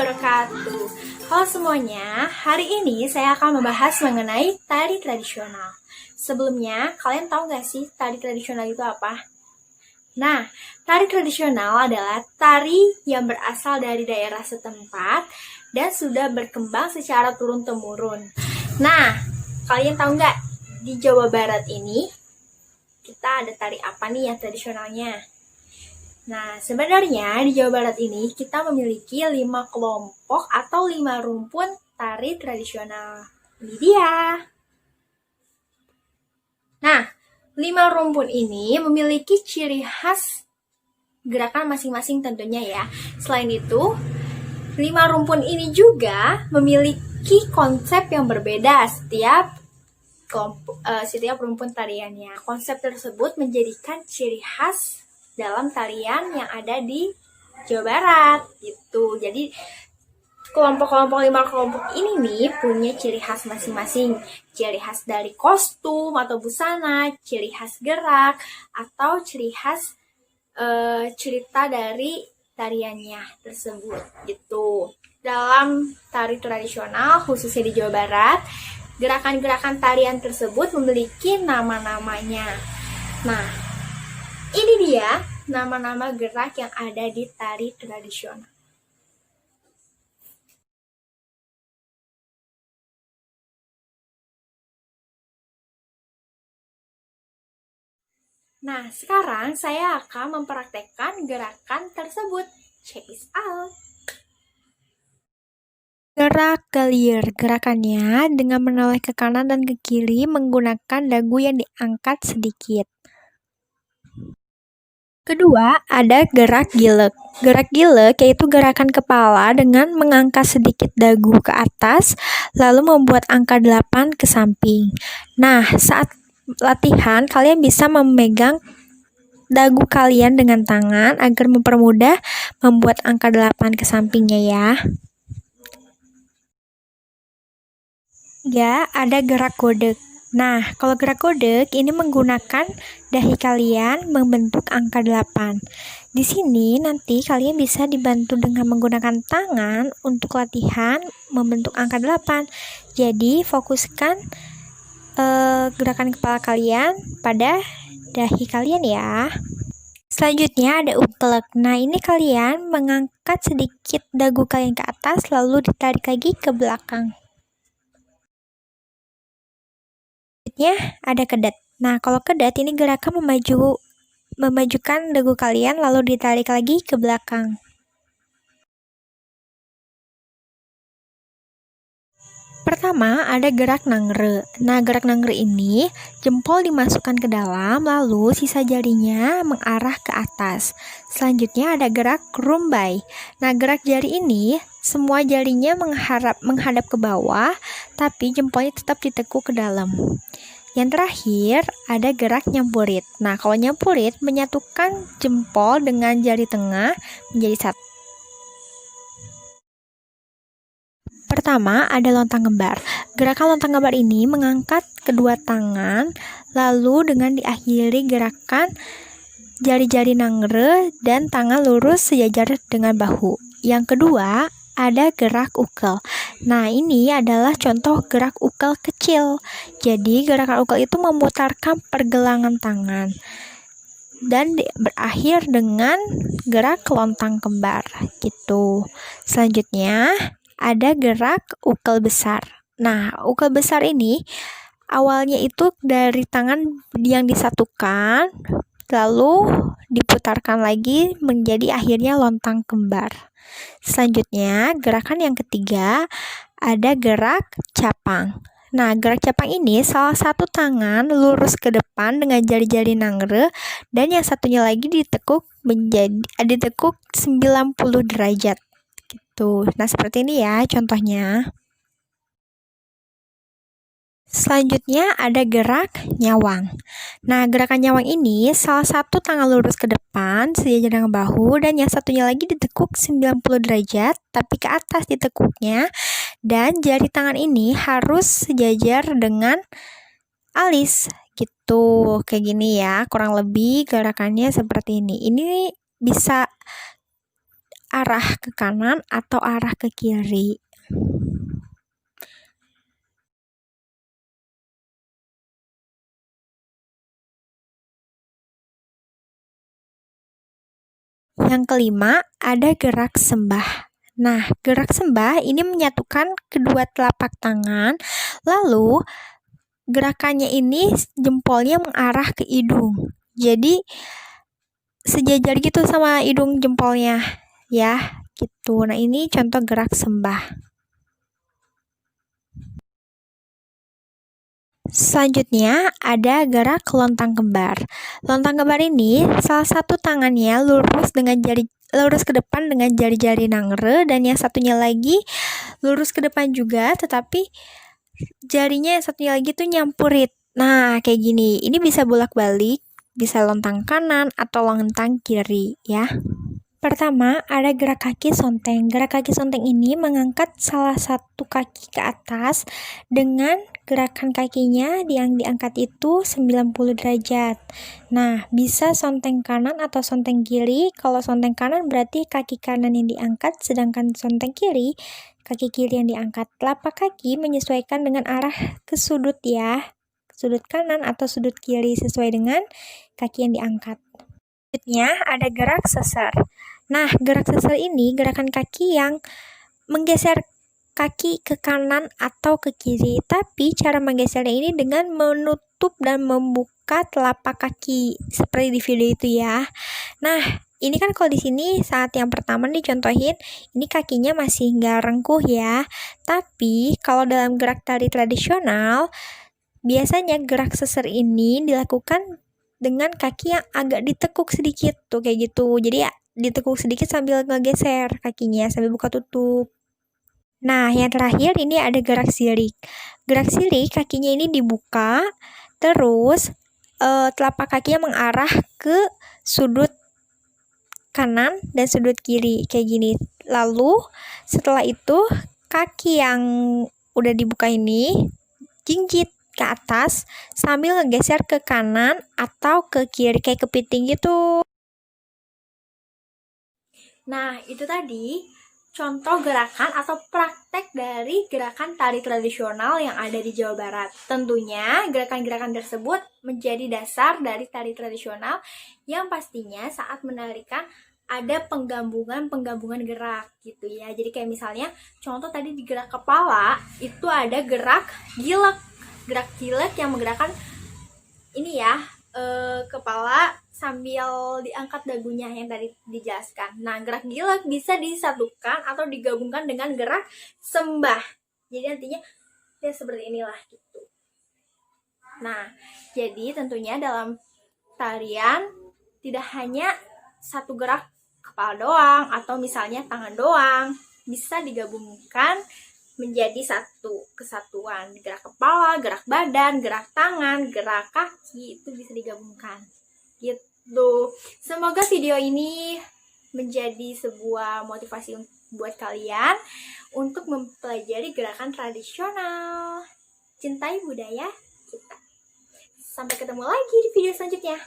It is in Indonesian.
wabarakatuh. Halo semuanya, hari ini saya akan membahas mengenai tari tradisional. Sebelumnya, kalian tahu gak sih tari tradisional itu apa? Nah, tari tradisional adalah tari yang berasal dari daerah setempat dan sudah berkembang secara turun-temurun. Nah, kalian tahu nggak di Jawa Barat ini kita ada tari apa nih yang tradisionalnya? Nah, sebenarnya di Jawa Barat ini kita memiliki 5 kelompok atau 5 rumpun tari tradisional. Ini dia. Nah, 5 rumpun ini memiliki ciri khas gerakan masing-masing tentunya ya. Selain itu, 5 rumpun ini juga memiliki konsep yang berbeda setiap rumpun tariannya. Konsep tersebut menjadikan ciri khas dalam tarian yang ada di Jawa Barat gitu. Jadi kelompok-kelompok 5 kelompok ini nih punya ciri khas masing-masing. Ciri khas dari kostum atau busana, ciri khas gerak, atau ciri khas cerita dari tariannya tersebut gitu. Dalam tari tradisional khususnya di Jawa Barat, gerakan-gerakan tarian tersebut memiliki nama-namanya. Nah, ini dia nama-nama gerak yang ada di tari tradisional. Nah, sekarang saya akan mempraktekkan gerakan tersebut. Check this out. Gerak gelir, gerakannya dengan menoleh ke kanan dan ke kiri menggunakan dagu yang diangkat sedikit. Kedua, ada gerak gilek. Gerak gilek yaitu gerakan kepala dengan mengangkat sedikit dagu ke atas, lalu membuat angka 8 ke samping. Nah, saat latihan, kalian bisa memegang dagu kalian dengan tangan agar mempermudah membuat angka 8 ke sampingnya ya. Ya, ada gerak godek. Nah, kalau gerak godek ini menggunakan dahi kalian membentuk angka 8. Di sini nanti kalian bisa dibantu dengan menggunakan tangan untuk latihan membentuk angka 8. Jadi, fokuskan gerakan kepala kalian pada dahi kalian ya. Selanjutnya ada uklek. Nah, ini kalian mengangkat sedikit dagu kalian ke atas lalu ditarik lagi ke belakang. Selanjutnya ada kedat. Nah, kalau kedat ini gerakan memajukan dagu kalian lalu ditarik lagi ke belakang. Pertama, ada gerak nangre. Nah, gerak nangre ini jempol dimasukkan ke dalam, lalu sisa jarinya mengarah ke atas. Selanjutnya ada gerak rumbai. Nah, gerak jari ini semua jarinya menghadap ke bawah, tapi jempolnya tetap ditekuk ke dalam. Yang terakhir, ada gerak nyampurit. Nah, kalau nyampurit menyatukan jempol dengan jari tengah menjadi satu. Pertama, ada lontang gembar. Gerakan lontang gembar ini mengangkat kedua tangan, lalu dengan diakhiri gerakan jari-jari nangre dan tangan lurus sejajar dengan bahu. Yang kedua, ada gerak ukel. Nah, ini adalah contoh gerak ukel kecil. Jadi, gerakan ukel itu memutarkan pergelangan tangan dan berakhir dengan gerak lontang kembar gitu. Selanjutnya, ada gerak ukel besar. Nah, ukel besar ini awalnya itu dari tangan yang disatukan, lalu diputarkan lagi menjadi akhirnya lontang kembar. Selanjutnya, gerakan yang ketiga ada gerak capang. Nah, gerak capang ini salah satu tangan lurus ke depan dengan jari-jari nangre dan yang satunya lagi ditekuk 90 derajat. Gitu. Nah, seperti ini ya contohnya. Selanjutnya ada gerak nyawang. Nah, gerakan nyawang ini salah satu tangan lurus ke depan sejajar dengan bahu dan yang satunya lagi ditekuk 90 derajat tapi ke atas ditekuknya dan jari tangan ini harus sejajar dengan alis gitu. Kayak gini ya, kurang lebih gerakannya seperti ini. Ini bisa arah ke kanan atau arah ke kiri. Yang kelima, ada gerak sembah. Nah, gerak sembah ini menyatukan kedua telapak tangan, lalu gerakannya ini jempolnya mengarah ke hidung. Jadi sejajar gitu sama hidung jempolnya, ya, gitu. Nah, ini contoh gerak sembah. Selanjutnya ada gerak lontang kembar. Lontang kembar ini salah satu tangannya lurus ke depan dengan jari-jari nangre, dan yang satunya lagi lurus ke depan juga, tetapi jarinya yang satunya lagi tuh nyampurit. Nah, kayak gini. Ini bisa bolak-balik, bisa lontang kanan atau lontang kiri ya. Pertama, ada gerak kaki sonteng. Gerak kaki sonteng ini mengangkat salah satu kaki ke atas dengan gerakan kakinya yang diangkat itu 90 derajat. Nah, bisa sonteng kanan atau sonteng kiri. Kalau sonteng kanan berarti kaki kanan yang diangkat, sedangkan sonteng kiri, kaki kiri yang diangkat. Telapak kaki menyesuaikan dengan arah ke sudut ya. Sudut kanan atau sudut kiri sesuai dengan kaki yang diangkat. Selanjutnya ada gerak sesar. Nah, gerak sesar ini gerakan kaki yang menggeser kaki ke kanan atau ke kiri, tapi cara menggesernya ini dengan menutup dan membuka telapak kaki seperti di video itu ya. Nah, ini kan kalau di sini saat yang pertama dicontohin, ini kakinya masih nggak rengkuh ya. Tapi kalau dalam gerak tari tradisional, biasanya gerak sesar ini dilakukan dengan kaki yang agak ditekuk sedikit tuh kayak gitu. Jadi ya ditekuk sedikit sambil ngegeser kakinya sambil buka tutup. Nah, yang terakhir ini ada gerak silik. Gerak silik kakinya ini dibuka, terus telapak kakinya mengarah ke sudut kanan dan sudut kiri kayak gini. Lalu setelah itu kaki yang udah dibuka ini jinjit ke atas sambil ngegeser ke kanan atau ke kiri kayak kepiting gitu. Nah, itu tadi contoh gerakan atau praktek dari gerakan tari tradisional yang ada di Jawa Barat. Tentunya gerakan-gerakan tersebut menjadi dasar dari tari tradisional yang pastinya saat menarikan ada penggabungan gerak gitu ya. Jadi kayak misalnya contoh tadi di gerak kepala itu ada gerak gilek. Gerak gilek yang menggerakkan ini ya, kepala sambil diangkat dagunya yang tadi dijelaskan. Nah, gerak gilek bisa disatukan atau digabungkan dengan gerak sembah. Jadi artinya ya seperti inilah gitu. Nah, jadi tentunya dalam tarian tidak hanya satu gerak kepala doang atau misalnya tangan doang, bisa digabungkan menjadi satu kesatuan. Gerak kepala, gerak badan, gerak tangan, gerak kaki itu bisa digabungkan gitu. Semoga video ini menjadi sebuah motivasi buat kalian untuk mempelajari gerakan tradisional. Cintai budaya kita. Sampai ketemu lagi di video selanjutnya.